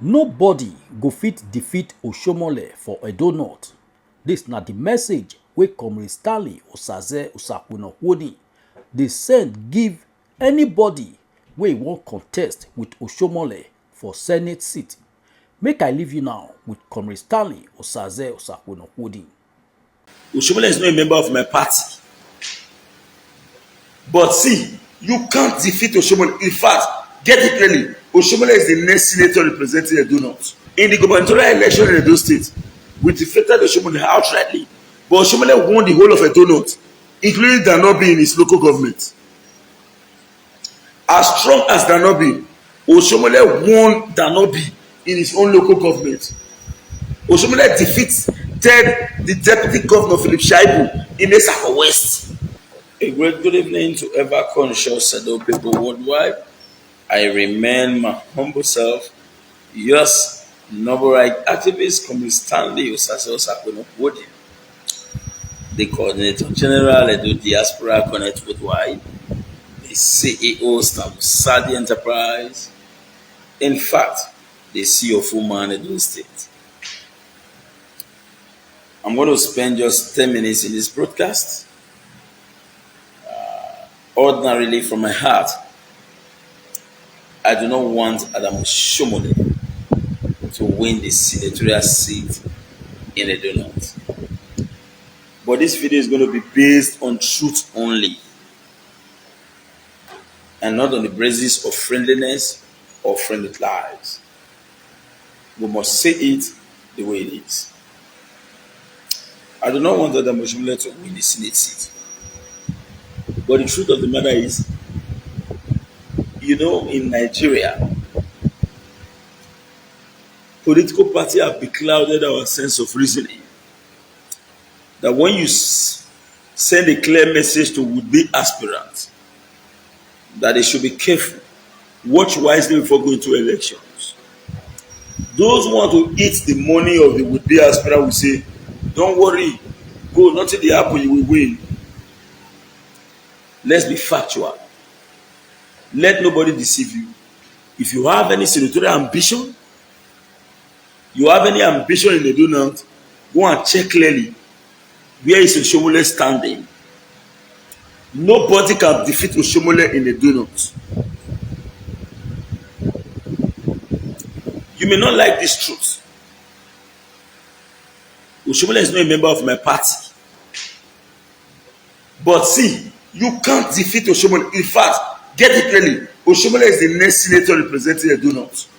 Nobody go fit defeat Oshiomhole for Edo North. Dis na the message wey Comr Stanley Osakwenakwoni dey send give anybody wey wan contest with Oshiomhole for Senate seat. Make I leave you now with Comr Stanley Osakwenakwoni. Oshiomhole is not a member of my party. But see, you can't defeat Oshiomhole. In fact, get it clearly, Oshiomhole is the next senator representing Edo North. In the gubernatorial election in Edo State, we defeated Oshiomhole outrightly. But Oshiomhole won the whole of Edo North, including Danobi in his local government. As strong as Danobi, Oshiomhole won Danobi in his own local government. Oshiomhole defeated the deputy governor Philip Shaibu in Esako West. A great good evening to ever conscious Edo people worldwide. I remain my humble self, yours, noble right activist, Comr Stanley Osakwenakwoni, the Coordinator General Edo Diaspora Connect Worldwide, the CEO Stamsadi Enterprise, in fact, the CEO of Woman Edo State. I'm going to spend just 10 minutes in this broadcast. Ordinarily, from my heart, I do not want Adam Oshiomhole to win the senatorial seat in Edo North. But this video is going to be based on truth only and not on the basis of friendliness or friendly lies. We must say it the way it is. I do not want Adam Oshiomhole to win the Senate seat. But the truth of the matter is, in Nigeria, political parties have beclouded our sense of reasoning. That when you send a clear message to would-be aspirants, that they should be careful, watch wisely before going to elections. Those who want to eat the money of the would-be aspirant will say, don't worry, go, nothing will happen, you will win. Let's be factual. Let nobody deceive you. If you have any senatorial ambition, you have any ambition in Edo North, go and check clearly where is Oshiomhole standing. Nobody can defeat Oshiomhole in Edo North. You may not like this truth. Oshiomhole is not a member of my party. But see, you can't defeat Oshiomhole. In fact, get it clearly, Oshiomhole is the next senator representing Edo North.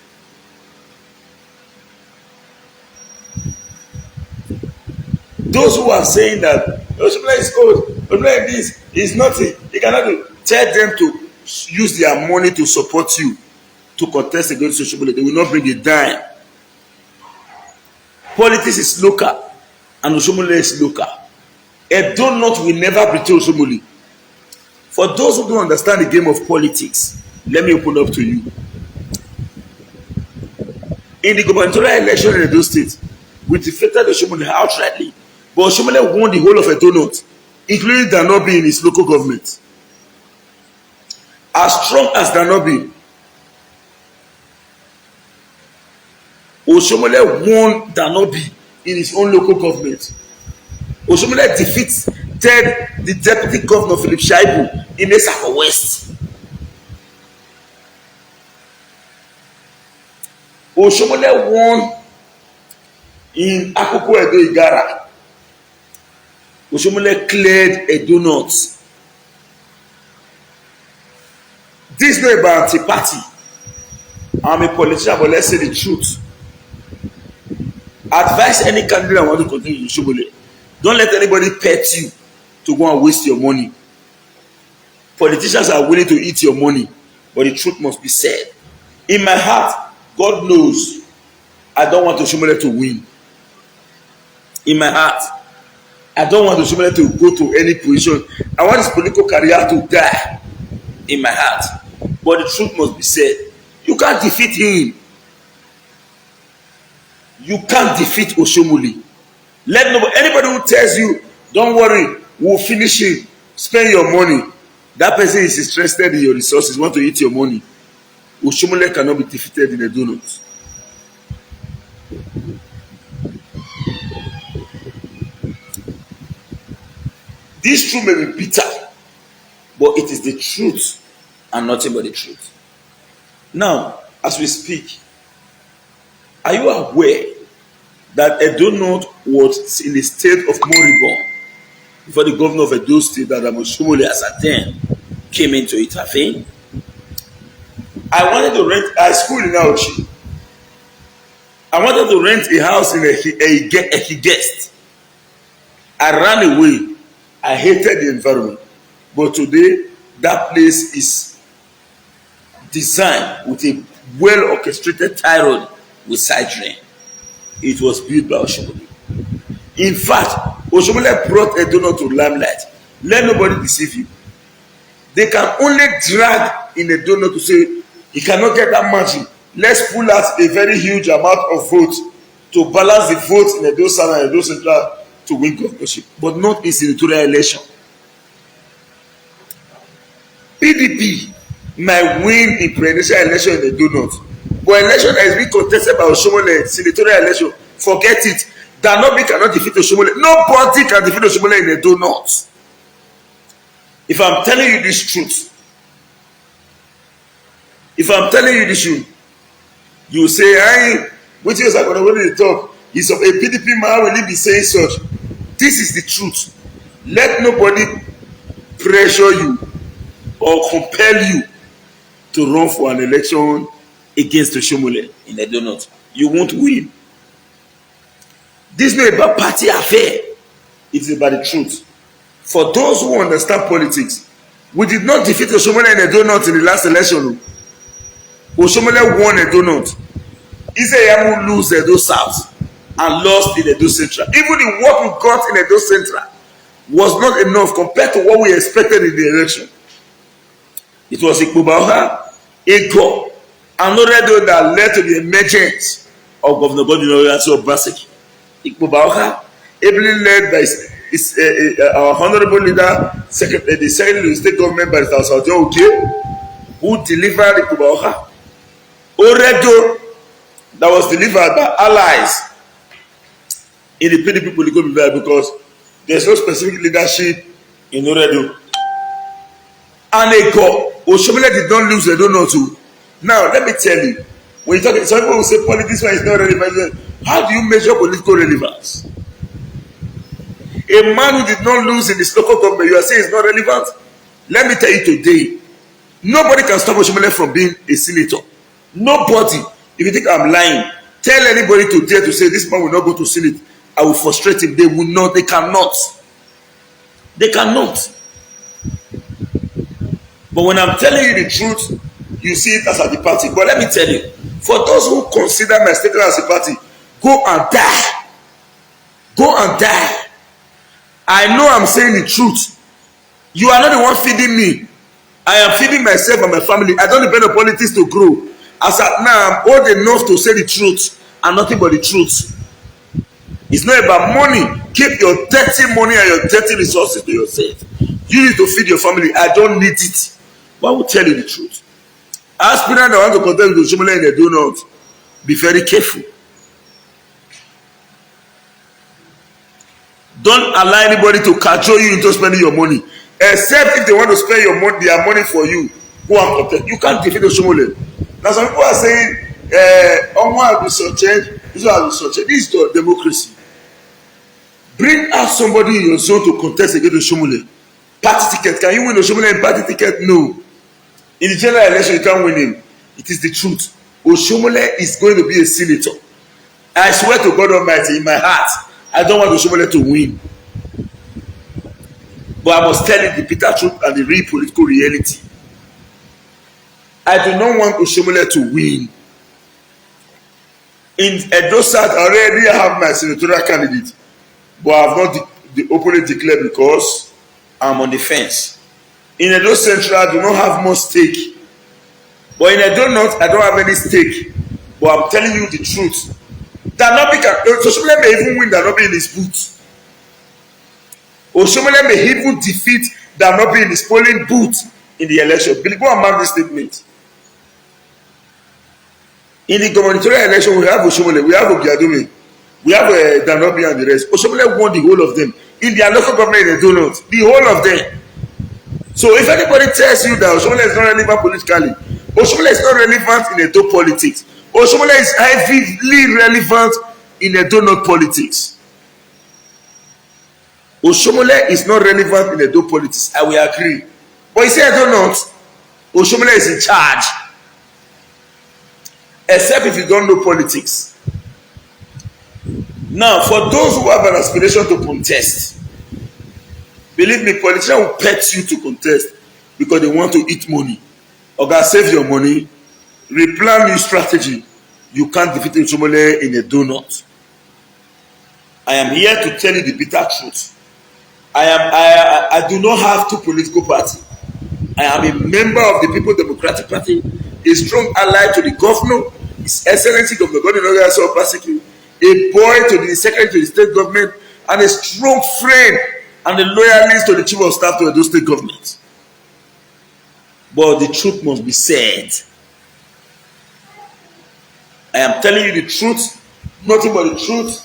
Those who are saying that Oshiomhole is old, Oshiomhole is this, is nothing, he cannot do, tell them to use their money to support you to contest against Oshiomhole. They will not bring a dime. Politics is local, and Oshiomhole is local. Edo North will never betray Oshiomhole. For those who don't understand the game of politics, let me open up to you. In the gubernatorial election in Edo State, we defeated Oshiomhole outrightly. But Oshiomhole won the whole of Edo North, including Danobi in his local government. As strong as Danobi, Oshiomhole won Danobi in his own local government. Oshiomhole defeated the deputy governor Philip Shaibu in Esako West. Oshiomhole won in Akoko Edo Igara. Oshiomhole cleared Edo North. This is not about anti-party. I'm a politician, but let's say the truth. Advise any candidate I want to continue with Oshiomhole. Don't let anybody pet you to go and waste your money. Politicians are willing to eat your money, but the truth must be said. In my heart, God knows I don't want Oshiomhole to win. In my heart, I don't want Oshiomhole to go to any position. I want his political career to die. In my heart. But the truth must be said. You can't defeat him. You can't defeat Oshiomhole. Let anybody who tells you, don't worry, we'll finish it, spend your money. That person is interested in your resources, want to eat your money. Oshiomhole cannot be defeated in Edo North. This truth may be bitter, but it is the truth and nothing but the truth. Now, as we speak, are you aware that Edo North was in a state of moribund before the governor of Edo State, that Oshiomhole as at then, came in to intervene? I wanted to rent a school in Auchi. I wanted to rent a house in a guest. I ran away. I hated the environment. But today, that place is designed with a well orchestrated tie road with side drain. It was built by Oshiomhole. In fact, Oshiomhole brought Edo North to limelight. Let nobody deceive you. They can only drag in Edo North to say, he cannot get that margin. Let's pull out a very huge amount of votes to balance the votes in Edo South and Edo Central to win governorship, but not in senatorial election. PDP might win in presidential election in Edo North, but election that is being contested by Oshiomhole, senatorial election, forget it. Danobi cannot defeat Oshiomhole. Nobody can defeat Oshiomhole in Edo North. If I'm telling you this truth, you will say, "I, which is going to talk? He's a PDP man. Will he be saying such?" This is the truth. Let nobody pressure you or compel you to run for an election against Oshiomhole in Edo North. You won't win. This is not about party affair. It is about the truth. For those who understand politics, we did not defeat Oshiomhole in Edo North in the last election. Oshiomhole won Edo North. Iseyamu lose Edo South and lost in Edo Central. Even the what we got in Edo Central was not enough compared to what we expected in the election. It was Ikpobaoha, Ego, and Oredo that led to the emergence of Governor Godwin Obaseki. Ikpobaoha, ably led by our honorable leader, the secretary of the state government, by who delivered Ikpobaoha. Oredo, that was delivered by allies in the PDP political movement, because there's no specific leadership in Oredo. And Oshiomhole did not lose Edo North too. Now, let me tell you, when you talk, some people will say politics is not relevant. How do you measure political relevance? A man who did not lose in this local government, you are saying is not relevant? Let me tell you today, nobody can stop Oshiomhole from being a senator. Nobody. If you think I'm lying, tell anybody to dare to say this man will not go to Senate, I will frustrate him. They will not. They cannot. They cannot. But when I'm telling you the truth, you see it as a party. But let me tell you, for those who consider my statement as a party, go and die. Go and die. I know I'm saying the truth. You are not the one feeding me. I am feeding myself and my family. I don't depend on politics to grow. As at now, I'm old enough to say the truth and nothing but the truth. It's not about money. Keep your dirty money and your dirty resources to yourself. You need to feed your family. I don't need it. But I will tell you the truth. Aspirant that want to contest with Oshiomhole in Edo North, be very careful. Don't allow anybody to cajole you into spending your money. Except if they want to spend their money for you. Go and contest. You can't defeat Oshiomhole. Now some people are saying, Omo will change. This will change. This is democracy. Bring out somebody in your zone to contest against Oshiomhole. Party ticket. Can you win Oshiomhole in party ticket? No. In the general election, you can't win him. It is the truth. Oshiomhole is going to be a senator. I swear to God Almighty, in my heart, I don't want Oshiomhole to win. But I must tell you the bitter truth and the real political reality. I do not want Oshiomhole to win. In Edo South, I already have my senatorial candidate, but I have not openly declared because I'm on the fence. In Edo Central, I do not have much stake. But in Edo North, I don't have any stake. But I'm telling you the truth. Danobi can, Oshiomhole may even win Danobi in his booth. Oshiomhole may even defeat Danobi in his polling booth in the election. Go and mark this statement. In the gubernatorial election, we have Oshiomhole, we have Obiadome, we have Danobi and the rest. Oshiomhole won the whole of them. in their local government in Edo North. The whole of them. So if anybody tells you that Oshiomhole is not relevant politically, Oshiomhole is not relevant in Edo politics. Oshiomhole is heavily relevant in Edo North politics. Oshiomhole is not relevant in Edo politics. I will agree. But you say Edo North, Oshiomhole is in charge. Except if you don't know politics. Now, for those who have an aspiration to contest, believe me, politicians will pet you to contest because they want to eat money. Oga, save your money, replan new strategy. You can't defeat Oshiomhole in Edo North. I am here to tell you the bitter truth. I do not have two political parties. I am a member of the People Democratic Party, a strong ally to the governor, His Excellency Governor Godwin Obaseki, a boy to the secretary to the state government, and a strong friend and a loyalist to the chief of staff to Edo state government. But the truth must be said. I am telling you the truth, nothing but the truth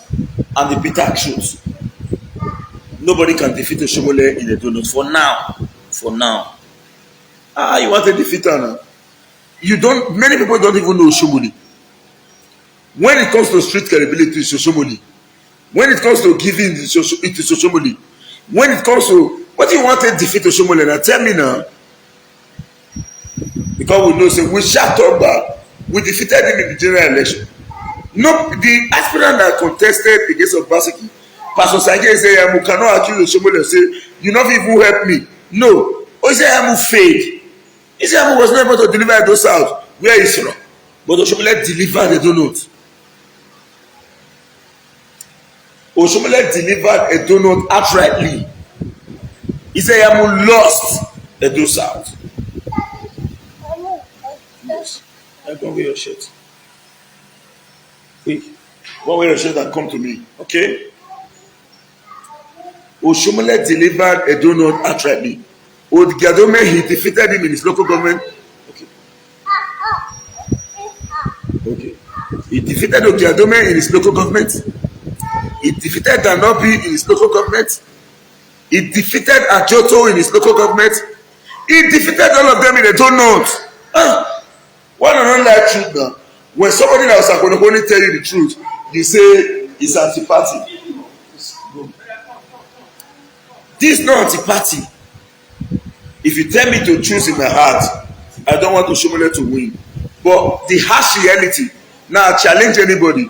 and the bitter truth. Nobody can defeat Oshiomhole in Edo North for now. For now. You want to defeat her now? You don't. Many people don't even know Oshiomhole. When it comes to street credibility, it's Oshiomhole. When it comes to giving, it is Oshiomhole. When it comes to what do you want to defeat Oshiomhole now? Tell me now. Because we know, say we shall talk back. We defeated him in the general election. No, the aspirant that contested against Obaseki, Pastor Sage say, "You cannot accuse Oshiomhole and say you not even help me." No, Oshiomhole failed. Oshiomhole was not able to deliver those out. Where is from? But Oshiomhole delivered Edo North. Oshiomhole delivered Edo North outrightly. Oshiomhole lost Edo South. Yes. I don't wear your shirt. Quick. Go wear your shirt and come to me. Okay? Oshiomhole delivered Edo North outrightly. Odgiadome, he defeated him in his local government. Okay. Okay. He defeated Odgiadome in his local government. He defeated Danobi in his local government. He defeated Ajoto in his local government. He defeated all of them in Edo North. Why don't like truth now? When somebody that was going to only tell you the truth, you say it's anti-party. This is not anti-party. If you tell me to choose in my heart, I don't want Oshiomhole to win. But the harsh reality, now I challenge anybody.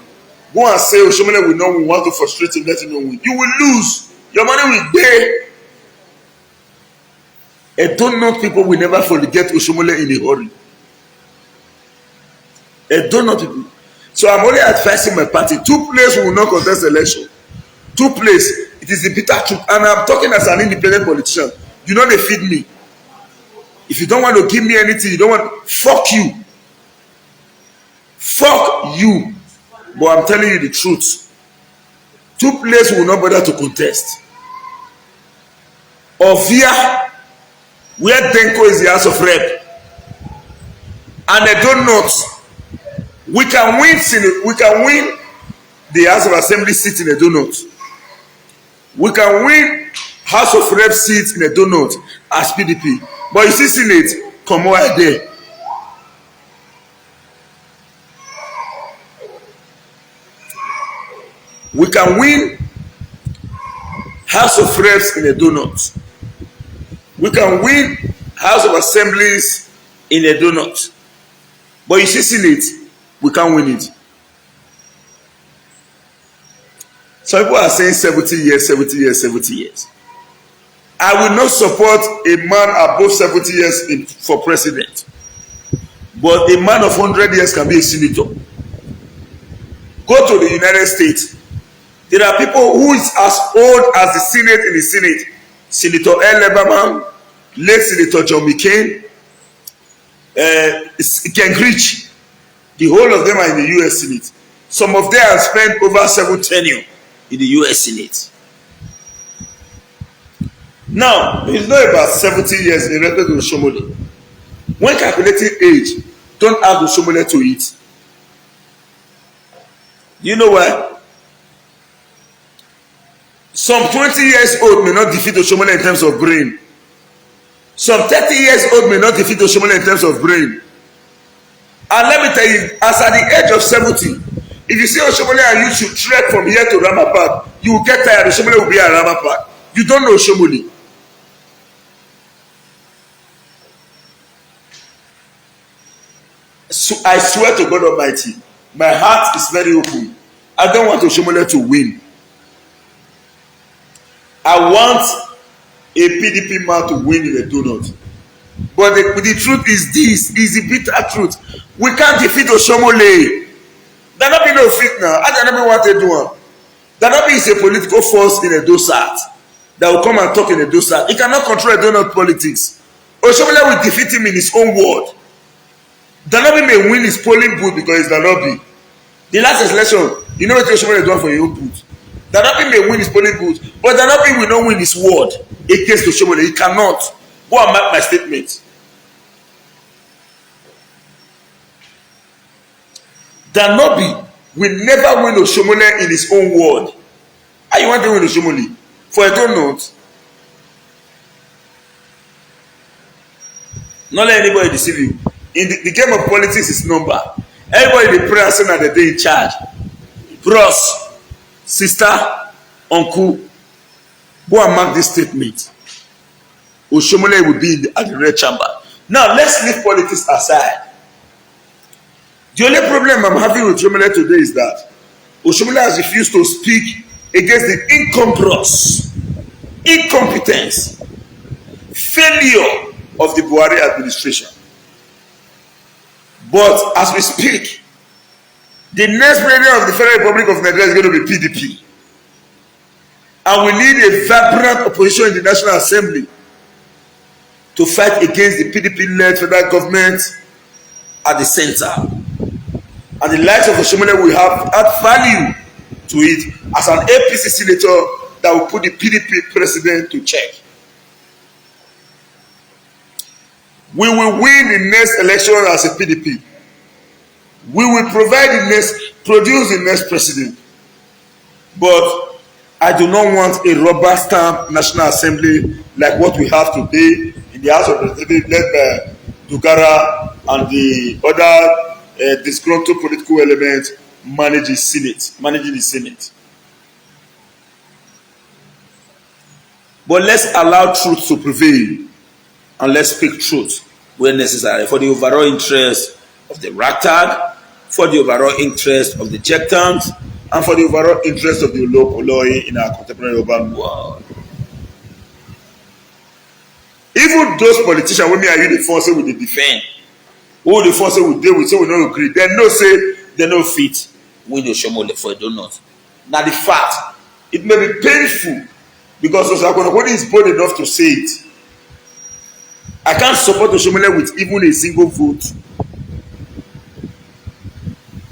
Go and say Oshiomhole will not win, want to frustrate him, let him not win. You will lose. Your money will pay. Edo North people will never forget Oshiomhole in a hurry. Edo North people. So I'm only advising my party. Two places will not contest election. Two places. It is the bitter truth. And I'm talking as an independent politician. You know they feed me. If you don't want to give me anything, you don't want, fuck you. Fuck you. But I'm telling you the truth. Two places will not bother to contest. Ovia, where Denko is the House of Rep. And Edo North. We can win the House of Assembly seat in Edo North. We can win House of Rep seats in Edo North as PDP. But you see Senate, come over there. We can win House of Reps in Edo North. We can win House of Assemblies in Edo North. But you see Senate, we can't win it. Some people are saying 70 years, 70 years, 70 years. I will not support a man above 70 years for president. But a man of 100 years can be a senator. Go to the United States. There are people who is as old as the Senate in the Senate. Senator L. Lieberman, late Senator John McCain, Gingrich. The whole of them are in the U.S. Senate. Some of them have spent over 7 tenure in the U.S. Senate. Now, it's not about 70 years in respect to Oshiomhole. When calculating age, don't add Oshiomhole to it. You know why? Some 20 years old may not defeat Oshiomhole in terms of brain. Some 30 years old may not defeat Oshiomhole in terms of brain. And let me tell you, as at the age of 70, if you see Oshiomhole and you should trek from here to Rama Park, you will get tired. Oshiomhole will be at Rama Park. You don't know Oshiomhole. So I swear to God Almighty, my heart is very open. I don't want Oshiomhole to win. I want a PDP man to win in a donut. But the truth is this, is the bitter truth. We can't defeat Oshiomhole. There not be no fit now. I don't know what they do. There not be is a political force in a dosat that will come and talk in a dosat. He cannot control a donut politics. Oshiomhole will defeat him in his own word. Danobi may win his polling booth because it's Danobi. The last election, you know what Oshiomhole done for your own booth. Danobi may win his polling booth, but Danobi will not win his word against Oshiomhole. He cannot. Go and mark my statement. Danobi will never win Oshiomhole in his own word. How you want to win Oshiomhole? For a donut? Not let anybody deceive you. In the game of politics is number. Everybody dey pray and say na dem dey in charge. Bros, sister, uncle, go and mark this statement. Oshiomhole will be at the red chamber. Now let's leave politics aside. The only problem I'm having with Oshiomhole today is that Oshiomhole has refused to speak against the incongruous, incompetence, failure of the Buhari administration. But as we speak, the next president of the Federal Republic of Nigeria is going to be PDP. And we need a vibrant opposition in the National Assembly to fight against the PDP-led federal government at the center. And the likes of Oshiomhole will have add value to it as an APC senator that will put the PDP president to check. We will win the next election as a PDP. We will produce the next president. But I do not want a rubber stamp National Assembly like what we have today in the House of Representatives led by Dugara and the other disgruntled political elements managing the Senate. But let's allow truth to prevail. And let's speak truth where necessary for the overall interest of the ragtag, for the overall interest of the checkdowns, and for the overall interest of the Olokoloyi in our contemporary urban world. Even those politicians wey me and you dey force say we dey defend, who dey force say we dey with say we no agree, dem know say dem no fit win Oshiomhole for a donut. Na the fact. It may be painful because Oshiomhole is bold enough to say it. I can't support Oshiomhole with even a single vote.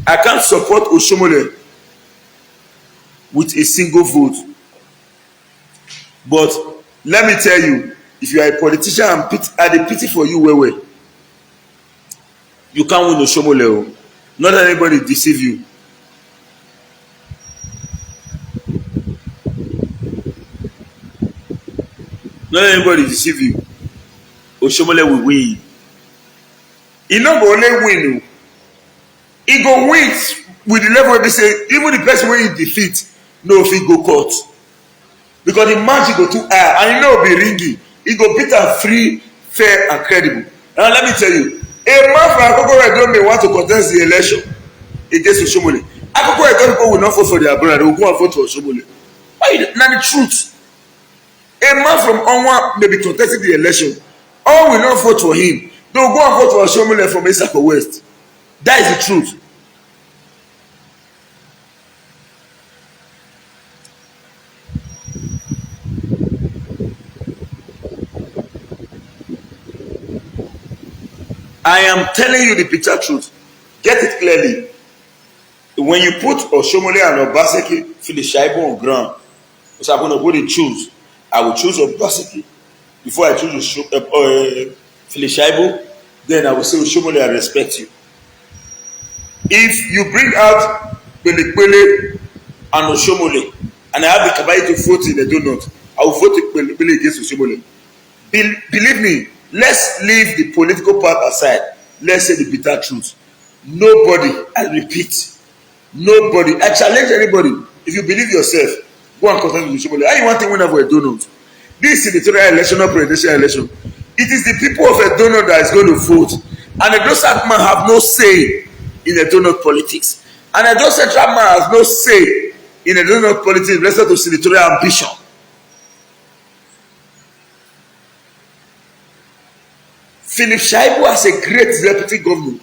I can't support Oshiomhole with a single vote. But let me tell you, if you are a politician, I dey pity for you well. You can't win Oshiomhole. Not let anybody deceive you. Not let anybody deceive you. Oshiomhole will win. He no go only win. He go win with the level wey be say even the person wey he defeat no fit go court. Because the match go too high and he no be ringy. He go beat am free, fair and credible. Now let me tell you, a man from Akoko Edo may want to contest the election against Oshiomhole. Akoko Edo people will not vote for their brother, they will go and vote for Oshiomhole. Now the truth. A man from Onwa may be contesting the election. All will not vote for him. They will go and vote for Oshiomhole from Isako West. That is the truth. I am telling you the picture truth. Get it clearly. When you put Oshiomhole and Obaseki Filishaibu on ground, so I'm going to choose. I will choose Obaseki before I choose Filishaibu. Then I will say Oshiomhole, I respect you. If you bring out Belekbele and Oshiomhole, and I have the capacity to vote in the donut, I will vote against Oshiomhole. Believe me, let's leave the political part aside. Let's say the bitter truth. Nobody, I repeat, nobody, I challenge anybody. If you believe yourself, go and contest with Oshiomhole. How you want to win over a donut? This senatorial election or presidential election, it is the people of a donut that is going to vote. And the Edo man have no say in the donut politics. And the Edo Central man has no say in the donut politics in respect to senatorial ambition. Philip Shaibu as a great deputy governor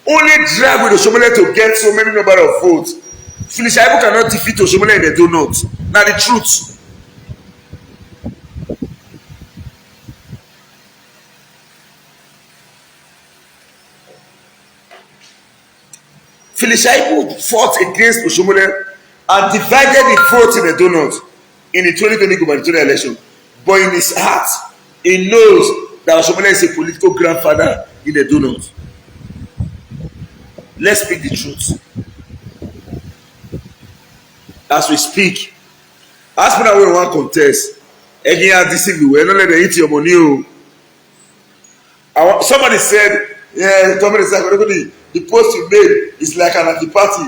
only drag with Oshiomhole to get so many number of votes. Philip Shaibu cannot defeat Oshiomhole in the donut. Now the truth. Philip Shaibu fought against Oshiomhole and divided the vote in the donut in the 2020 gubernatorial election. But in his heart, he knows that Oshiomhole is a political grandfather in the donut. Let's speak the truth. As we speak, aspirant wey wan contest, again as deceive you, no let them eat your money. Somebody said, yeah, Comr Stanley, the post you made is like an anti-party.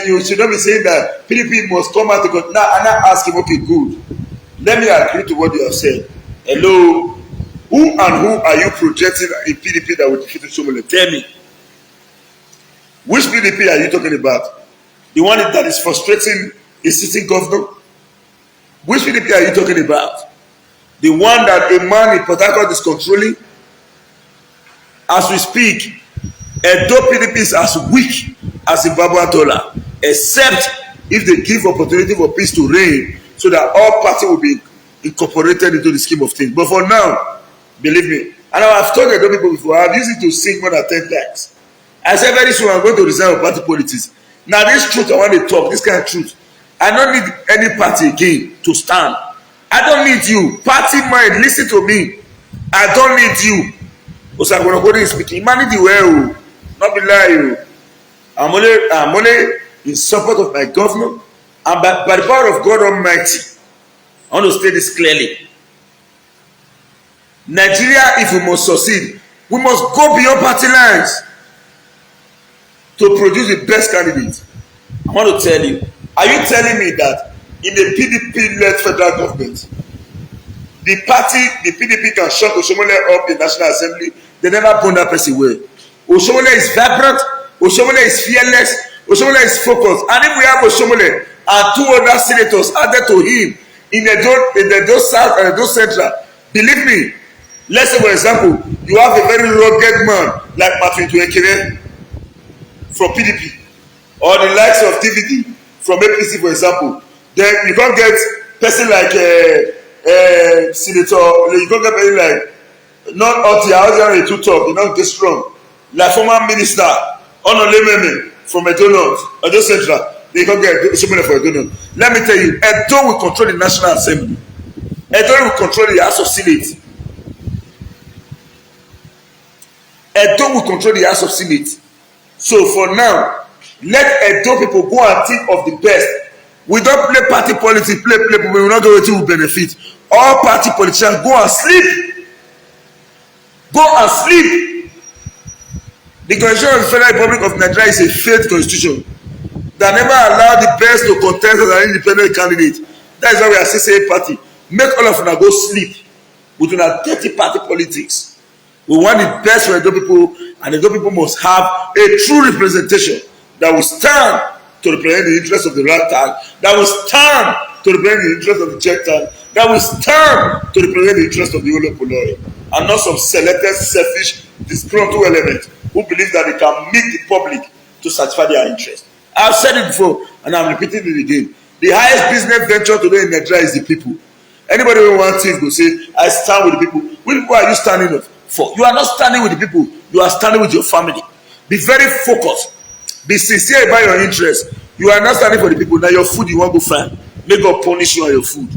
You should not be saying that PDP must come out to go. Now, and I ask him, okay, good. Let me agree to what you have said. Hello, who are you projecting in PDP that will defeat Oshiomhole? Tell me. Which PDP are you talking about? The one that is frustrating a sitting governor? Which PDP are you talking about? The one that a man in Port Harcourt is controlling? As we speak, Edo PDP is as weak as Zimbabwe dollar, except if they give opportunity for peace to reign so that all parties will be incorporated into the scheme of things. But for now, believe me, and I have told Edo people before, I have used it to sing more than 10 times. I said very soon I'm going to resign from party politics. Now this truth I want to talk, this kind of truth. I don't need any party again to stand. I don't need you. Party mind, listen to me. I don't need you. Oshiomhole is speaking. Manage the well, not be lie. I'm only in support of my governor, and by the power of God Almighty, I want to state this clearly. Nigeria, if we must succeed, we must go beyond party lines to produce the best candidate. I want to tell you, are you telling me that in a PDP-led federal government, the PDP can shut Oshiomhole up in National Assembly? They never burn that person well. Oshiomhole is vibrant, Oshiomhole is fearless, Oshiomhole is focused. And if we have Oshiomhole and 2 other senators added to him in the Edo South and Edo Central, believe me, let's say for example, you have a very rugged man like Martin Tuekere from PDP, or the likes of DVD from APC, for example. Then you can't get person like senator, you can't get person like not Otia to talk, you don't get strong. Like former minister Onolememe from Edo Central, they can't get Oshiomhole for Edo. Let me tell you, Edo will control the National Assembly. Edo will control the House of Senate. Edo will control the House of Senate. So for now, let Edo people go and think of the best. We don't play party politics, play, but we will not do it to benefit. All party politicians go and sleep. Go and sleep. The Constitution of the Federal Republic of Nigeria is a failed constitution that never allowed the best to contest as an independent candidate. That is why we are CCA party. Make all of them go sleep with una dirty party politics. We want the best for Edo people, and Edo people must have a true representation that will stand to represent the interest of the ragtag, that will stand to represent the interest of the check-tag, that will stand to represent the interest of the Olopoloi, and not some selected, selfish, disgruntled elements who believe that they can meet the public to satisfy their interest. I've said it before, and I'm repeating it again. The highest business venture today in Nigeria is the people. Anybody who wants things will say, I stand with the people. Which people are you standing for? You are not standing with the people. You are standing with your family. Be very focused. Be sincere about your interest. You are not standing for the people. Now your food you want to go find. May God punish you on your food.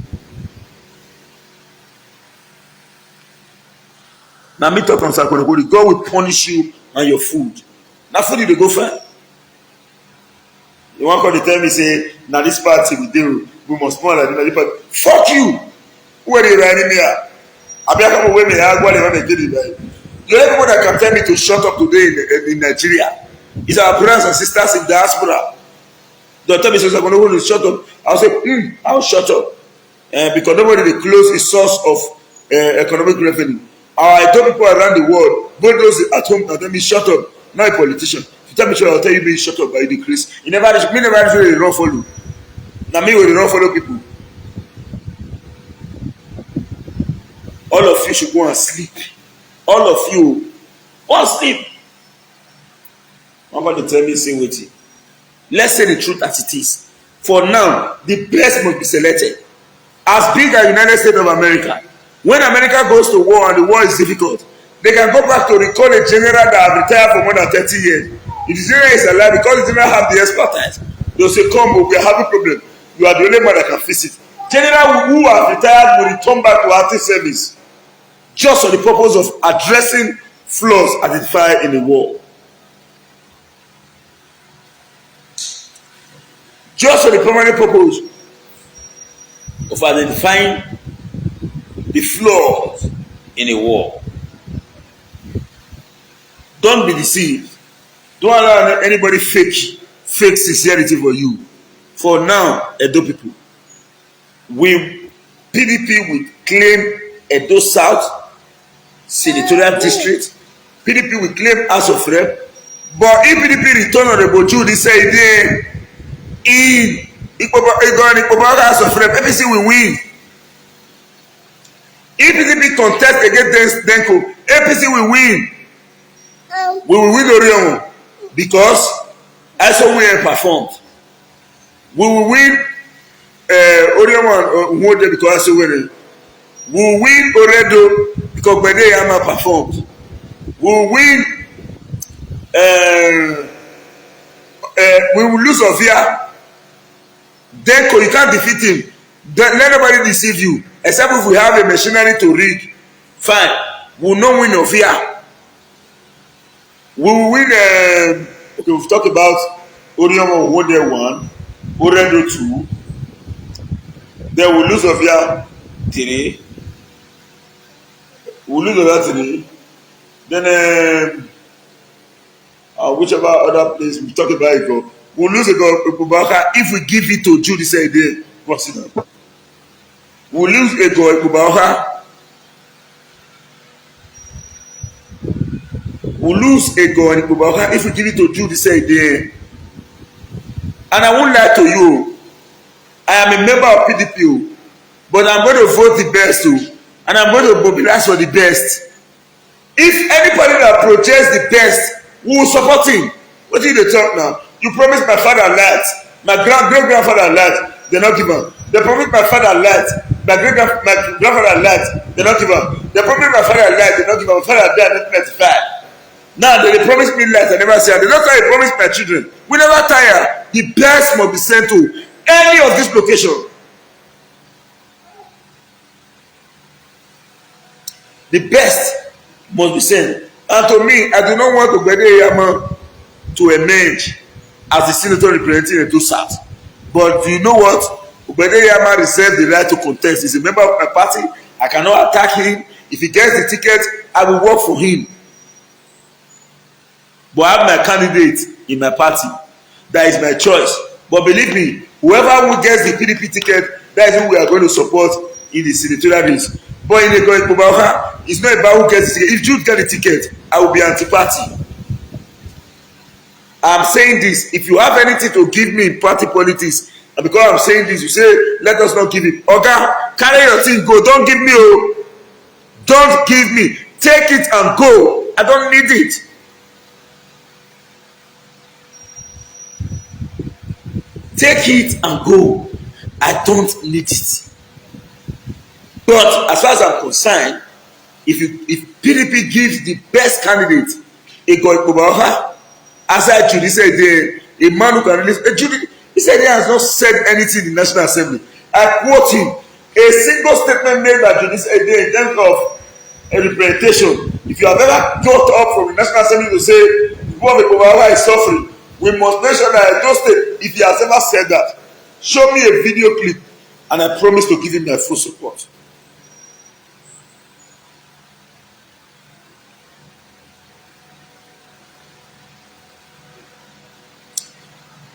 Now me talk on Sakonokori. God will punish you on your food. Now food you dey go find. You want to tell me say, now this party we do. we must know that the people fuck you. Who are they running here? I be come away me I want to get it. The only people that can tell me to shut up today in Nigeria is our brothers and sisters in diaspora. Don't tell me so I'm going to shut up. I'll say, I'll shut up. Because nobody dey close a source of economic revenue. I told people around the world, both those at home that tell me shut up, not a politician. If you tell me sure, I'll tell you me shut up by decrease. Me never really run follow. Now me will run follow people. All of you should go and sleep. All of you go and sleep. Nobody tell me say wetin. Let's say the truth as it is. For now, the best must be selected. As big as United States of America, when America goes to war and the war is difficult, they can go back to recall a general that have retired for more than 30 years. If the general is alive, because the general have the expertise, they'll say, come, we are having a problem. You are the only man that can fix it. General who have retired will return back to active service just for the purpose of addressing flaws identified in the war. Just for the primary purpose of identifying the flaws in a war. Don't be deceived. Don't allow anybody fake sincerity for you. For now, Edo people, PDP will claim Edo South senatorial district. PDP will claim House of Rep. But if PDP return on the Boju, they say they in Ikpoba House of Rep, APC will win. If PDP contest against Denko, APC will win. We will win Orion because SOWN performed. We will win Orion Nwode because SOWN. We will win Oredo because Bede Yama performed. We will win. We will lose Ovia. Denko, you can't defeat him. Let nobody deceive you. Except if we have a machinery to rig. Fine. We will not win Ovia. We will win. Okay, we've talked about Orion Nwode 1, Oredo 2. Then we'll lose Ovia 3. We'll lose Ovia 3. Then whichever other place we talk about it go. We'll lose Ekubaka if we give it to Judy say they consider. We'll lose Ekubaka. We'll lose Ego and Ekubaka if we give it to Judy say they. And I won't lie to you. I am a member of PDP, but I'm going to vote the best too, and I'm going to mobilize for the best. If anybody that projects the best, we will support him. What did they talk now? You promised my father light, my great grandfather light, they not give up. They promised my father light, my grandfather light, they not give up. They promised my father light, they not give up. My father died in 1995. Now they promised me light, I never see. They don't try to promise my children. We never tire. The best must be sent to any of this location. The best must be sent. And to me, I do not want Ogbede Yama to emerge as the senator representing Edo South. But you know what? Ogbede Yama reserves the right to contest. He's a member of my party. I cannot attack him. If he gets the ticket, I will work for him. But I have my candidate in my party. That is my choice. But believe me, whoever who gets the PDP ticket, that is who we are going to support in the senatorial race. But in the Ekubaka, it's not about who gets the ticket. If Jude gets the ticket, I will be anti-party. I'm saying this. If you have anything to give me in party politics, and because I'm saying this, you say, let us not give it. Oga, carry your thing, go. Don't give me, oh. Don't give me. Take it and go. I don't need it. Take it and go. I don't need it. But as far as I'm concerned, if PDP gives the best candidate, Ekubaka, as I Judy said, a man who can release Judy, he said he has not said anything in the National Assembly. I quote him: a single statement made by Judy said in terms of a representation. If you have ever got up from the National Assembly to say what Ekubaka is suffering, we must make sure that those state, if he has ever said that, show me a video clip and I promise to give him my full support.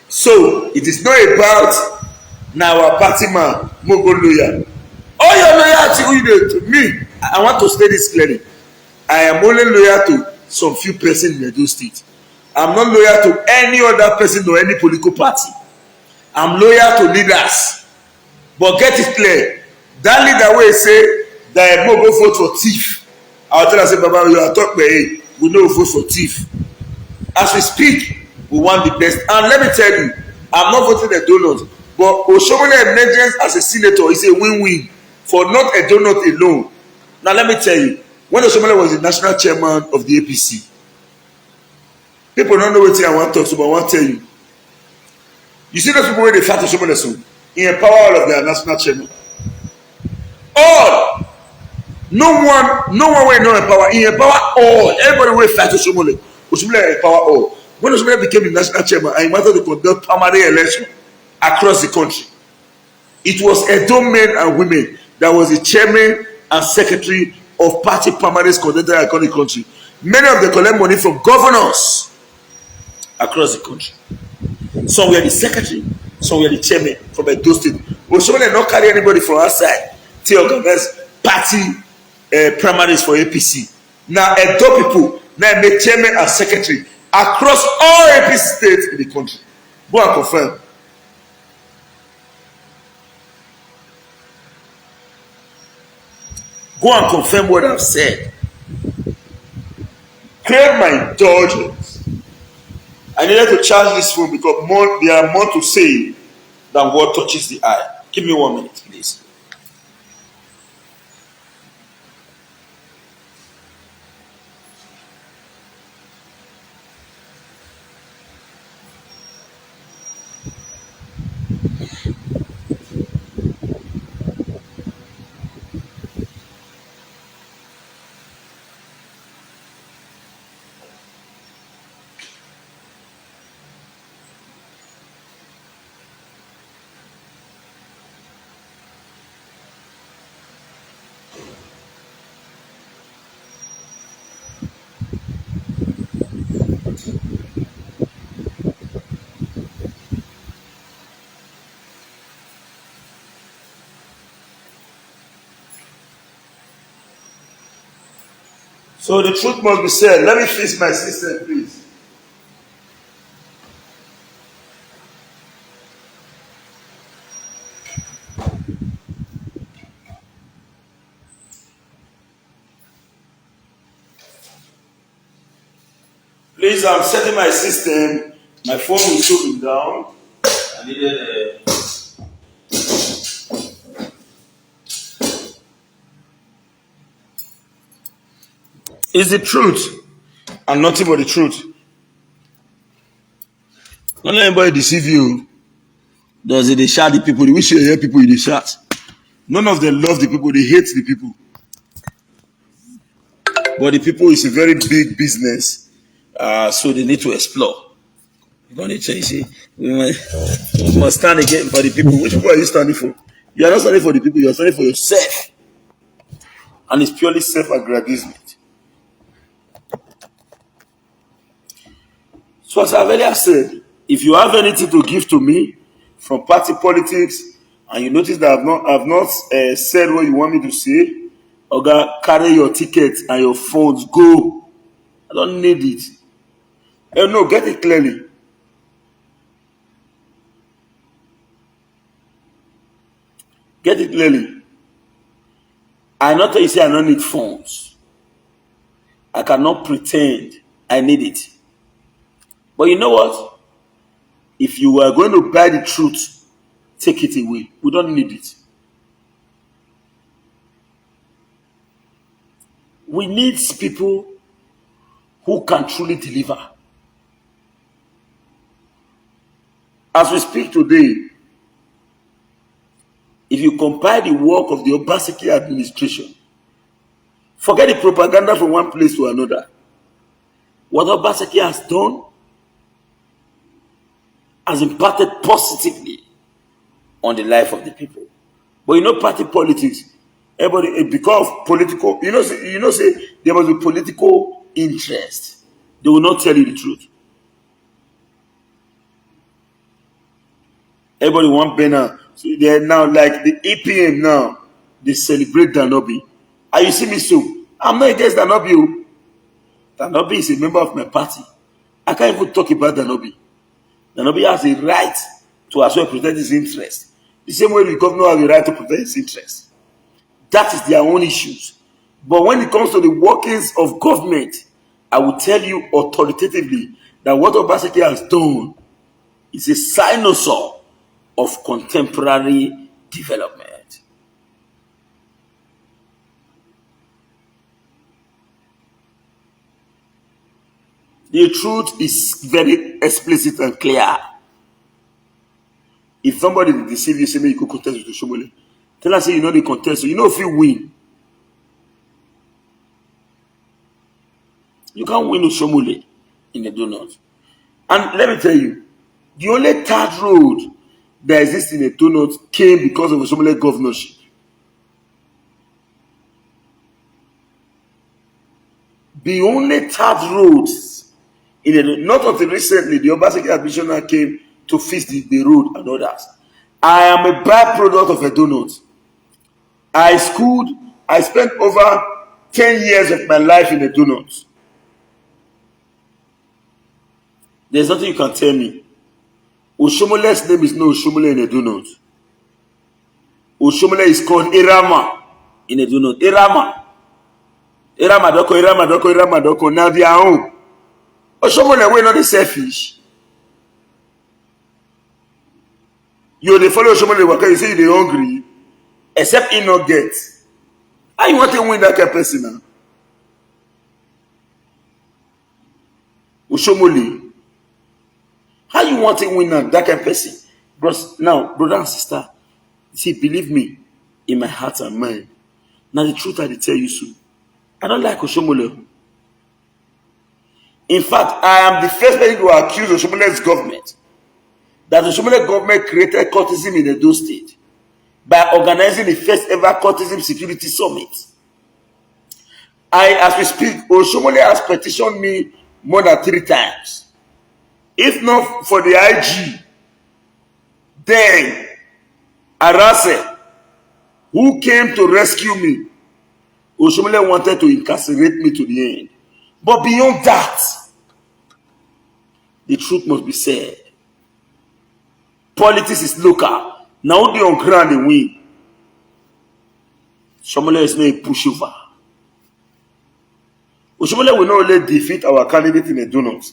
So it is not about now our party man mogo loyal. All your loyalty who you to me. I want to state this clearly. I am only loyal to some few persons in Edo State. I'm not loyal to any other person or any political party. I'm loyal to leaders. But get it clear, that leader wey say that mo go vote for thief, I will tell am say baba you are talk pe we no vote for thief. As we speak, we want the best. And let me tell you, I'm not voting a donut, but Oshiomhole emergence as a senator is a win-win for not a donut alone. Now let me tell you, when Oshiomhole was the national chairman of the APC, people don't know wetin I wan talk to, but I wan tell you. You see those people wey dey fight Oshiomhole so, he empower all of their national chairman. All, no one wey no empower, he empower all. Everybody wey fight Oshiomhole empower all. When Oshiomhole became the national chairman and he wanted to conduct primary election across the country, it was Edo men and women that was the chairman and secretary of party primaries conducted across the country. Many of them collect money from governors across the country. Some were the secretary, some were the chairman from Edo State. Oshiomhole not carry anybody from outside to organize party primaries for APC. Now Edo people now make chairman and secretary across all APC states in the country. Go and confirm. Go and confirm what I've said. Crave my indulgence. I needed to charge this phone because there are more to say than what touches the eye. Give me 1 minute, please. So the truth must be said. Let me fix my system, please. Please, I'm setting my system. My phone will soon be down. I needed It's the truth and nothing but the truth. Don't let anybody deceive you. Does they shout the people? They wish you hear people in the chat. None of them love the people, they hate the people. But the people is a very big business, so they need to explore. You don't need to change it. We must stand again for the people. Which people are you standing for? You are not standing for the people, you are standing for yourself. And it's purely self-aggrandizement. So as I've earlier said, if you have anything to give to me from party politics, and you notice that I've not said what you want me to say, Oga, carry your tickets and your phones, go. I don't need it. No, get it clearly. Get it clearly. I not tell you say I don't need phones. I cannot pretend I need it. But you know what? If you are going to buy the truth, take it away. We don't need it. We need people who can truly deliver. As we speak today, if you compare the work of the Obaseki administration, forget the propaganda from one place to another. What Obaseki has done has impacted positively on the life of the people. But you know party politics, everybody because of political, say there must be political interest. They will not tell you the truth. Everybody want banner. So they're now like the EPM now. They celebrate Danobi. And you see me so. I'm not against Danobi. Oh. Danobi is a member of my party. I can't even talk about Danobi. Danobi has a right to as well protect his interest. The same way the governor has a right to protect his interest. That is their own issues. But when it comes to the workings of government, I will tell you authoritatively that what Obaseki has done is a sinusoid of contemporary development. The truth is very explicit and clear. If somebody deceive you, say you could contest with Oshiomhole, tell us say you know the contest, so you know if you win. You can't win Oshiomhole in the donut. And let me tell you, the only third road that exists in a donut came because of Oshiomhole governorship. The only third roads in a not until recently the Obaseki administration came to fix the road and others. I am a byproduct of a donut. I spent over 10 years of my life in a donut. There's nothing you can tell me. Oshiomole's name is no Oshiomhole in a donut. Oshiomhole is called Irama in a donut. Irama doko. Now they are home. Oshiomhole wey not the selfish. You dey follow Oshiomhole waka, you say you dey hungry, except he not get. How you want to win that kind of person now? Oshiomhole. How you want to win that kind of person? Now, brother and sister, see, believe me, in my heart and mind. Now the truth I tell you so. I don't like Oshiomhole. In fact, I am the first person to accuse Oshiomole's government that the Oshiomhole government created cultism in Edo State by organizing the first ever cultism security summit. As we speak, Oshiomhole has petitioned me more than 3 times. If not for the IG, then Arase, who came to rescue me, Oshiomhole wanted to incarcerate me to the end. But beyond that, the truth must be said. Politics is local. Now they on ground they win. Oshiomhole is not a pushover. Oshiomhole will not only defeat our candidate in a donut.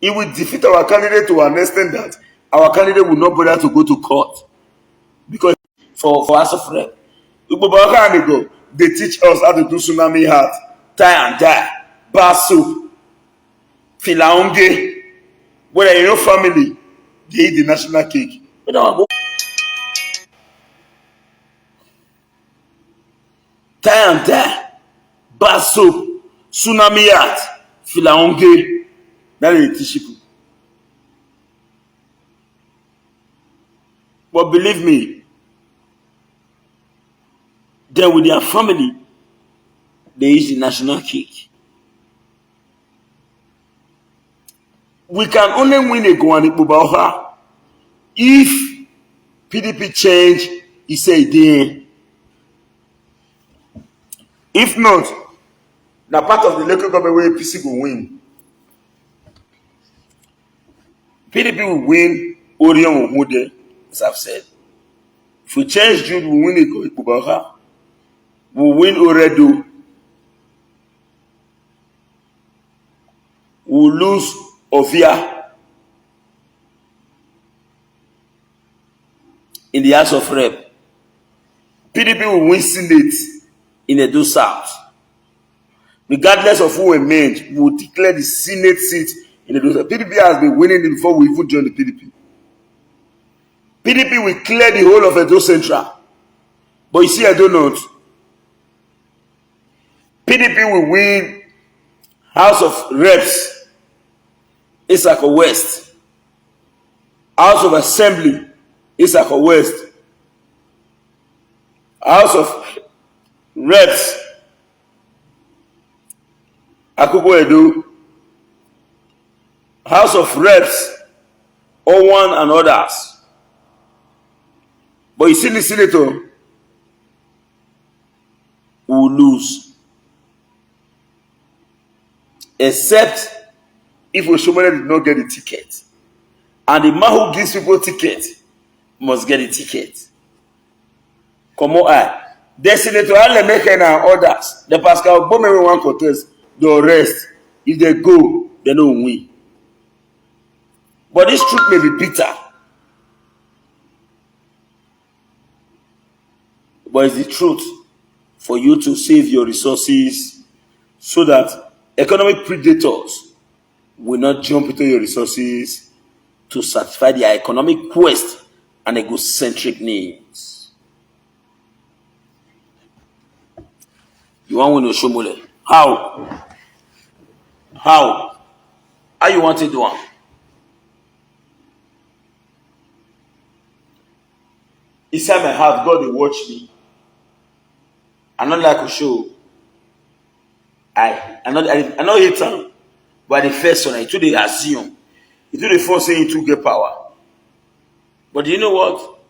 He will defeat our candidate to an extent that our candidate will not bother to go to court. Because for us of rep, they teach us how to do tsunami hat, tie and die, bar soup, filaonge. Whether in your family, they eat the national cake. Tie and die, bar soup, tsunami hat, filaonge. That is teach people. But believe me, they with their family, they eat the national cake. We can only win a Gwanibubaha if PDP change, he say then. If not, na part of the local government where PC will win. PDP will win Oshiomhole, as I've said. If we change Jude, we'll win Ikubaha. We'll win Oredo. We'll lose Ovia in the House of Rep. PDP will win Senate in Edo South. Regardless of who emerge, we will declare the Senate seat in Edo South. PDP has been winning it before we even join the PDP. PDP will clear the whole of Edo Central. But you see, I don't know. PDP will win House of Reps, Isako West. House of Assembly, Isako West. House of Reps, Akoko Edo, House of Reps, Owan and others. But you see the senator will lose. Except if Oshiomhole did not get the ticket. And the man who gives people ticket must get the ticket. Come on. The senator Alemeke and others, the Pascal Bome one contest, the rest, if they go, they don't win. But this truth may be bitter. But it's the truth for you to save your resources so that economic predators will not jump into your resources to satisfy their economic quest and egocentric needs. You want to win Oshiomhole? How? How you want to do it? Inside my heart, God will watch me. I not like to show. I not hate him. But the first one, I told they assume. It told the first saying to get power. But you know what?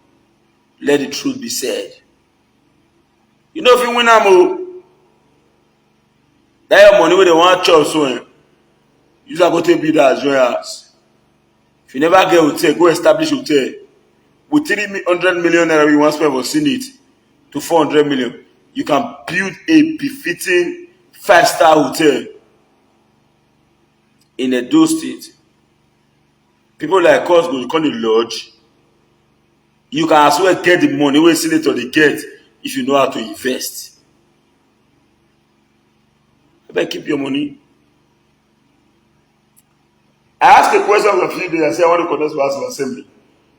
Let the truth be said. You know if you win am, that your money where they want chop so you just go take build as your house. If you never get hotel, go establish hotel. With 300 million naira we want spend for Senate to 400 million, you can build a befitting 5-star hotel in Edo State. People like us go call it lodge. You can as well get the money where senator they get if you know how to invest. You better keep your money. I asked a question a few days. I said I want to contest for House of Assembly.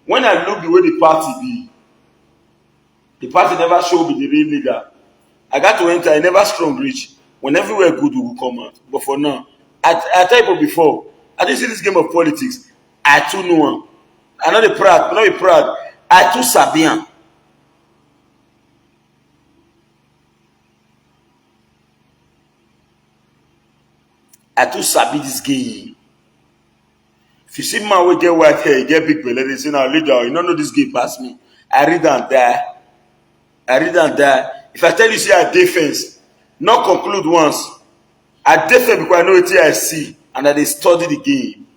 When I look the way the party be, the party never show me the real leader. I got to enter, I never strong reach. When everywhere good, we will come out. But for now, I tell you before, I didn't see this game of politics. I too know one. I'm not proud. I too sabian. I too sabi this game. If you see man will get white hair, you get big belly, they say now leader, you don't know this game past me. I read and die. If I tell you say I defense, not conclude once. I defense because I know what I see and that they study the game.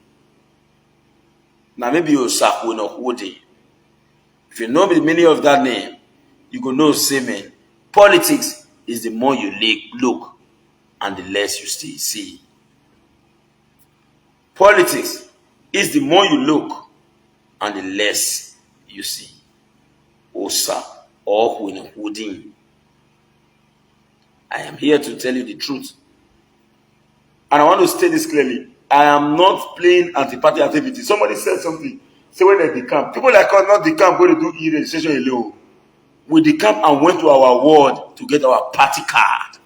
Now maybe you sack will not hold it. If you know the meaning of that name, you go know say man. Politics is the more you look and the less you still see. Politics is the more you look and the less you see. Osa or Wudin. I am here to tell you the truth. And I want to state this clearly. I am not playing anti-party activity. Somebody said something. Say when they decamp. People like us not decamp when they do e-registration alone. We decamp and went to our ward to get our party card.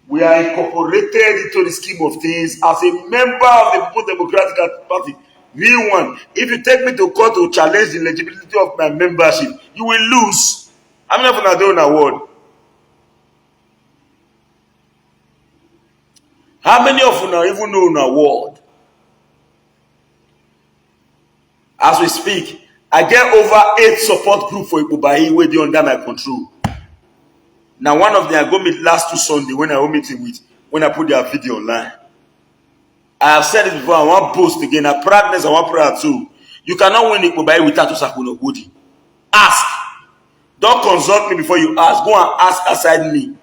We are incorporated into the scheme of things as a member of the People's Democratic Party. Real one. If you take me to court to challenge the legibility of my membership, you will lose. I'm not going to do an award. How many of you now even know an award? As we speak, I get over 8 support groups for Ibubai where they under my control. Now one of them I go meet last 2 Sunday when I meeting with when I put their video online. I have said it before, I want post again. I proudness, I want prayer too. You cannot win Ibubai without Usakuno Gudi. Ask. Don't consult me before you ask. Go and ask aside me.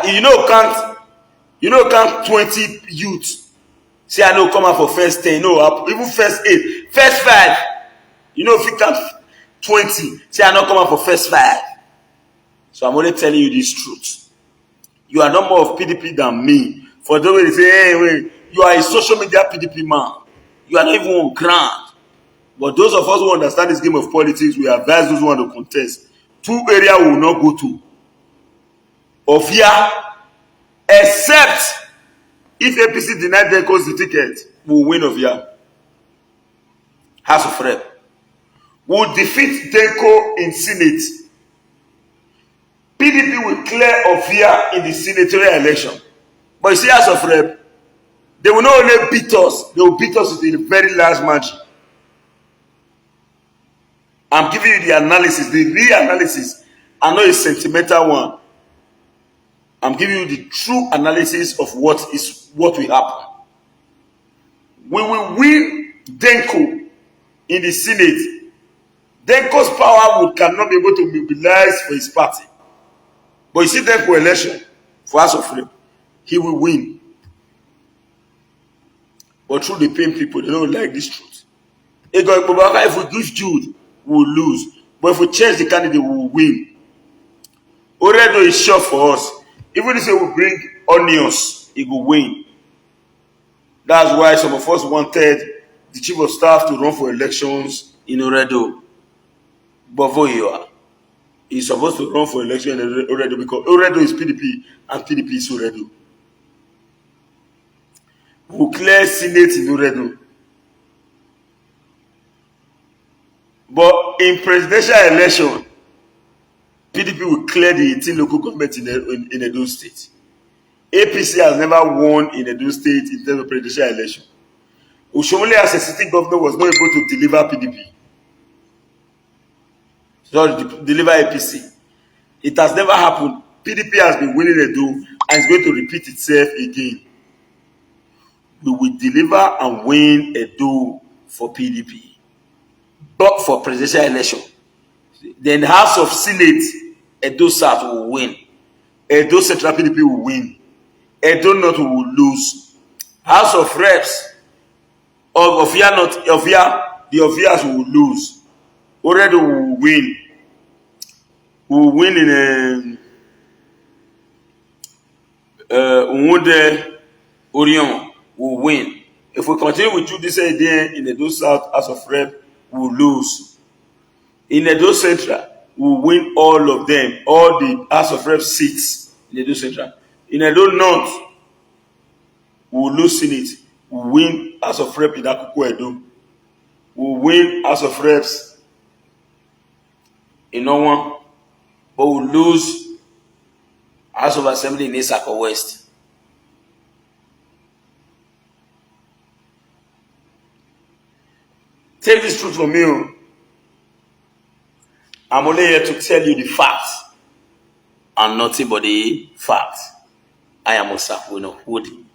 You know count 20 youths. See, I know come out for first 10. No, even first 8. First 5. You know if you count 20. See, I know come out for first 5. So I'm only telling you this truth. You are not more of PDP than me. For those who say, hey, wait, you are a social media PDP man. You are not even on ground. But those of us who understand this game of politics, we advise those who want to contest. 2 areas we will not go to. Ofia, except if APC denied their cause the ticket, we will win Ofia. House of Rep. will defeat Denko in Senate. PDP will clear Ovia in the senatorial election. But you see, as of rep, they will not only beat us, they will beat us with a very large margin. I'm giving you the analysis, the real analysis, and not a sentimental one. I'm giving you the true analysis of what will happen. We will win Denko in the Senate. Denko's power cannot be able to mobilize for his party. But you see Denko election for House of Rep, he will win. But through the pain people, they don't like this truth. If we give Jude, we will lose. But if we change the candidate, we will win. Oredo is sure for us. Even if we bring onions, it will win. That's why some of us wanted the chief of staff to run for elections in Oredo. Bovoyoa is supposed to run for election in Oredo because Oredo is PDP and PDP is Oredo. We'll clear Senate in Oredo. But in presidential election, PDP will clear the 18 local governments in Edo State. APC has never won in Edo State in terms of presidential election. Oshiomhole as a sitting governor was not able to deliver PDP. So deliver APC. It has never happened. PDP has been winning Edo and it's going to repeat itself again. We will deliver and win Edo for PDP. But for presidential election, then the House of Senate, Edo South will win. Edo Central PDP will win. Edo North will lose. House of Reps of Ovia North, the Ovias will lose. Already will win. We will win in Umunde Orion will win. If we continue with this idea in Edo South House of Rep, we will lose. In Edo Central, we will win all of them, all the House of Rep seats in Edo Central. In Edo North, we will lose Senate. We will win House of Rep in Akuku Edo. We will win House of Reps in Owan, but we will lose House of Assembly in Isako West. Take this truth from me. I'm only here to tell you the facts and nothing but the facts. I am Oshiomhole.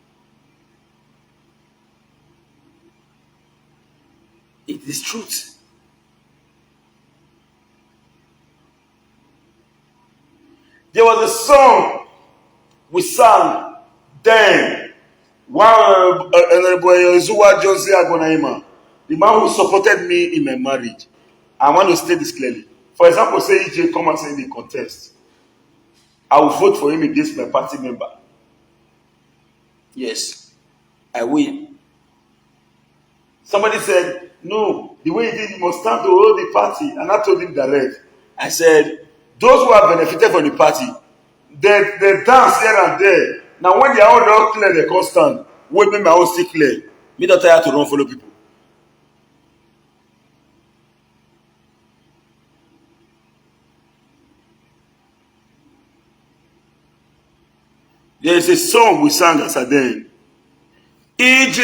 It is truth. There was a song we sang then. One the man who supported me in my marriage. I want to state this clearly. For example, say EJ come and say in the contest, I will vote for him against my party member. Yes, I will. Somebody said, no, the way he did, he must stand to hold the party. And I told him direct. I said, those who have benefited from the party, they dance here and there. Now when they are all not clear, they can't stand. Wait, make my own still clear. Me not tired to run follow people. There is a song we sang as a then. EJ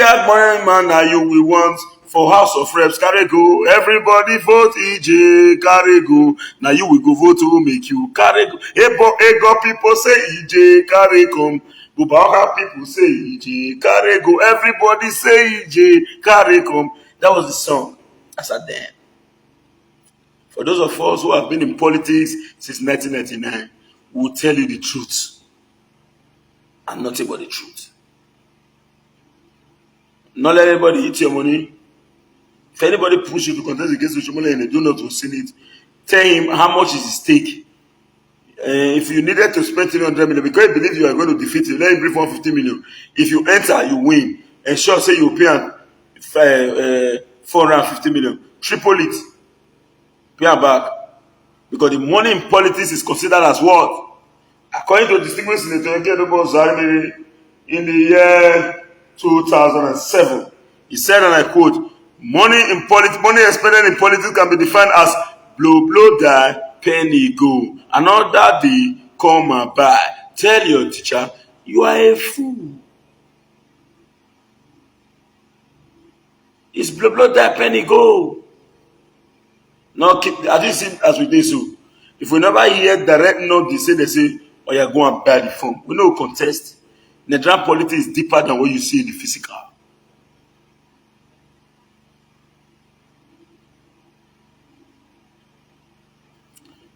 man, now you we want for House of Reps, carry go. Everybody vote EJ, carry go. Now you will go vote to make you carry go. Ego people say EJ, carry come. Bubaka people say EJ, carry go. Everybody say EJ, carry come. That was the song as a then. For those of us who have been in politics since 1999, we will tell you the truth. And nothing but the truth. Not let anybody eat your money. If anybody push you to contest against Oshiomhole and they do not sin it, tell him how much is his stake. If you needed to spend 300 million, because you believe you are going to defeat him, let him bring 150 million. If you enter, you win. And sure, say you pay him 450 million. Triple it. Pay him back. Because the money in politics is considered as what? According to distinguished Senator Zarmiri in the year 2007, he said, and I quote, Money expended in politics can be defined as blow blow die, penny go. Another day come and buy. Tell your teacher you are a fool. It's blow blow die, penny go. Now keep as you see as we do so. If we never hear direct no, they say, oh yeah, go and buy the phone. We no contest. Nigerian politics is deeper than what you see in the physical.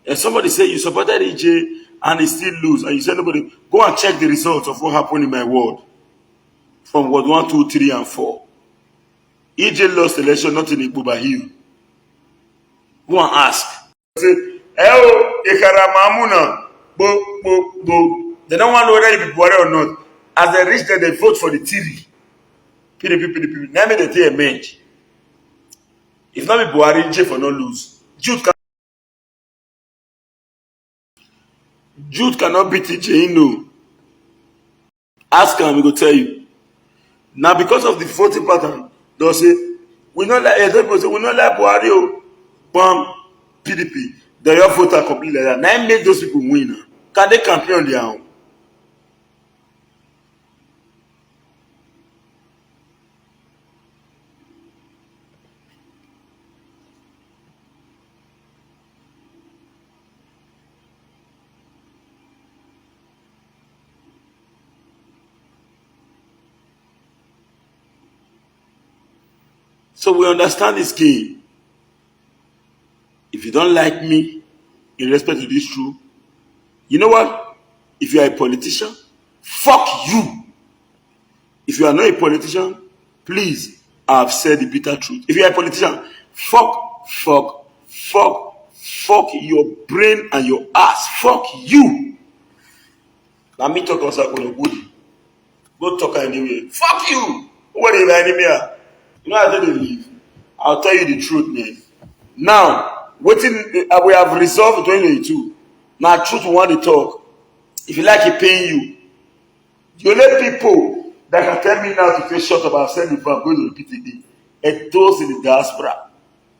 If somebody say you supported EJ and he still lose, and you say nobody, go and check the results of what happened in my ward from ward 1, 2, 3, and 4. EJ lost election, not in Igboba Hill. Go and ask. Say, oh, Ekaramamuna, bo. They don't want to know whether you be Buhari or not. As they reach there, they vote for the theory. PDP. Now they take a match. If not be Buhari, EJ for no lose. Jude cannot beat EJ, no. Ask him, he will tell you. Now, because of the voting pattern, they'll say, we not like Buhari, bam, PDP. They your voter completely like that. Now, make those people win. Can they campaign on their own? So we understand this game. If you don't like me, in respect to this truth, you know what? If you are a politician, fuck you. If you are not a politician, please, I have said the bitter truth. If you are a politician, fuck your brain and your ass. Fuck you. Now me talk on Sakono. Go talk anywhere. Fuck you. What are you enemy? You know how they live. I'll tell you the truth, man. Now, we have resolved 2022. Now, truth we want to talk. If you like it paying you, the only people that can tell me now to feel short about sending for going to the PDP are those in the diaspora.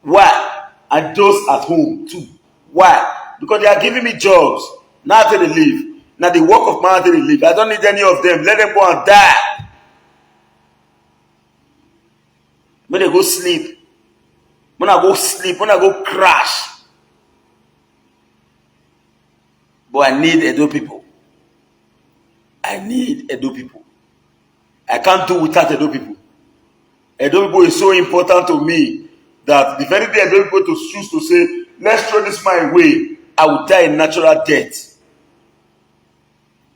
Why? And those at home too. Why? Because they are giving me jobs. Now after they leave. Now the work of man after they leave. I don't need any of them. Let them go and die. When they go sleep. When I go sleep. When I go crash. But I need Edo people. I need Edo people. I can't do without Edo people. Edo people is so important to me that the very day Edo people to choose to say, let's throw this my way, I will die a natural death.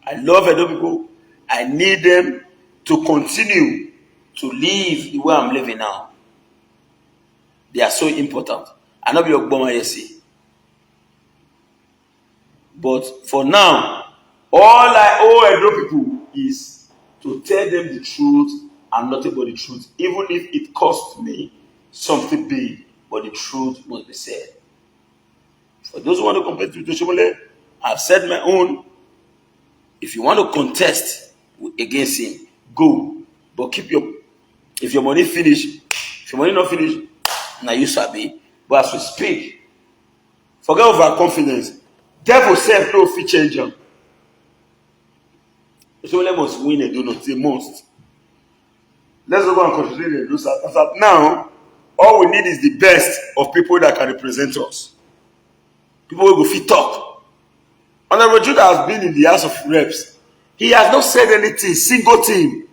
I love Edo people. I need them to continue to live the way I'm living now. They are so important. I know you're born YSC. But for now, all I owe Edo people is to tell them the truth and nothing but the truth, even if it costs me something big, but the truth must be said. For those who want to compete with Oshiomhole, I've said my own. If you want to contest against him, go. But keep if your money finish, if your money not finish, now you sabi. But as we speak, forget overconfidence. Devil self no fit change them. Oshiomhole must win a donut. They must. Let's go and concentrate on those. Now, all we need is the best of people that can represent us. People who go fit talk. Honorable Judah has been in the House of Reps. He has not said anything, single thing.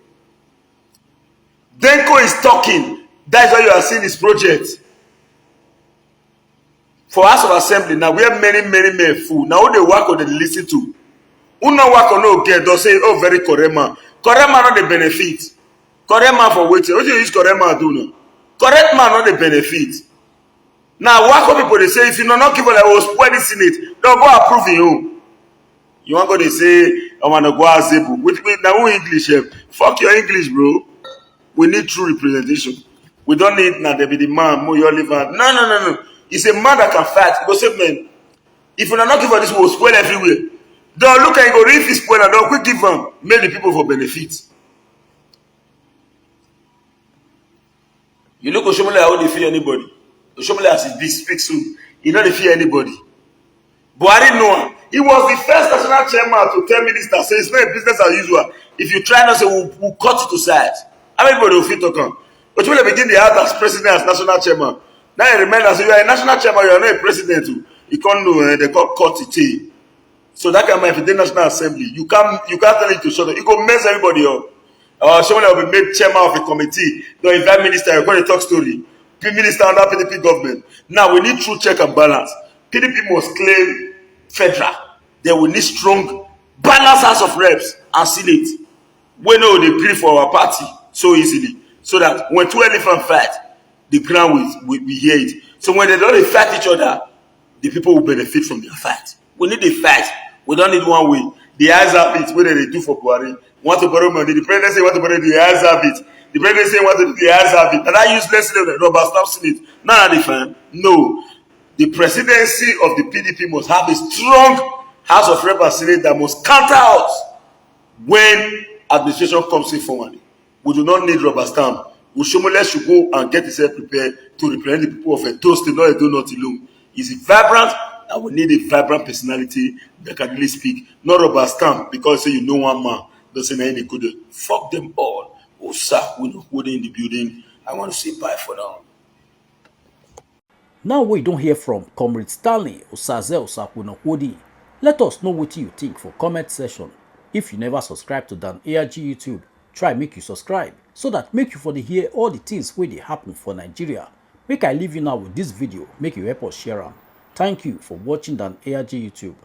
Denko is talking. That's why you are seeing his project. For House of Assembly, now we have many men full. Now who they work or they listen to. Who not work or no get, they'll say, oh, very correct man. Correct man not the benefit. Correct man for waiting. What do you use correct man do now? Correct man not the benefit. Now, what people they say, if you not give I will spoil the Senate, don't go approve you. You want to go they say, I want to go as able. With now English, fuck your English, bro. We need true representation. We don't need now there be the man, more your liver. No. It's a man that can fight. Go say, man, if you not give this, we will spoil everywhere. Don't look at you go if you spoil and don't quick give them. Make the people for benefit. You look Oshiomhole how dey fear anybody. Oshiomhole as he speak so, he no dey fear anybody. Buhari know am. He was the first national chairman to tell ministers say it's not a business as usual. If you try not say we'll cut you to size. How many people will fit talk am? Oshiomhole begin the act as president as national chairman. Now you remember say you are a national chairman, you are not a president. You can't know they call cut it chain. So that kind of if you dey national assembly, you can't tell it to shut up. You go mess everybody up. Oshiomhole will be made chairman of a committee. Don't invite minister, you call a talk story. Minister under PDP government. Now we need true check and balance. PDP must claim federal. They will need strong balanced House of Reps and Senate. We know they gree for our party so easily. So that when two elephants fight, the ground will hear it. So when they don't fight each other, the people will benefit from their fight. We need a fight. We don't need one way. The eyes have it. What they do for Buhari? Want to borrow money. The president say want to borrow, the eyes have it. The president say want to do the eyes have it. And I useless rubber stamp Senate. None of the fine. No. The presidency of the PDP must have a strong House of Reps and Senate that must counter out when administration comes in formally. We do not need rubber stamp. Oshiomhole should go and get himself prepared to represent the people of Edo State, not Edo North alone. He's vibrant, and we need a vibrant personality that can really speak. Not rubber stamp because say you know one man doesn't mean any good. Fuck them all. Osa, we know who they in the building. I want to say bye for now. Now we don't hear from Comr Stanley Osaze. Let us know what you think for comment section. If you never subscribe to Dan ARG YouTube, try make you subscribe so that make you for the hear all the things where they happen for Nigeria. Make I leave you now with this video, make you help us share them. Thank you for watching Dan ARG YouTube.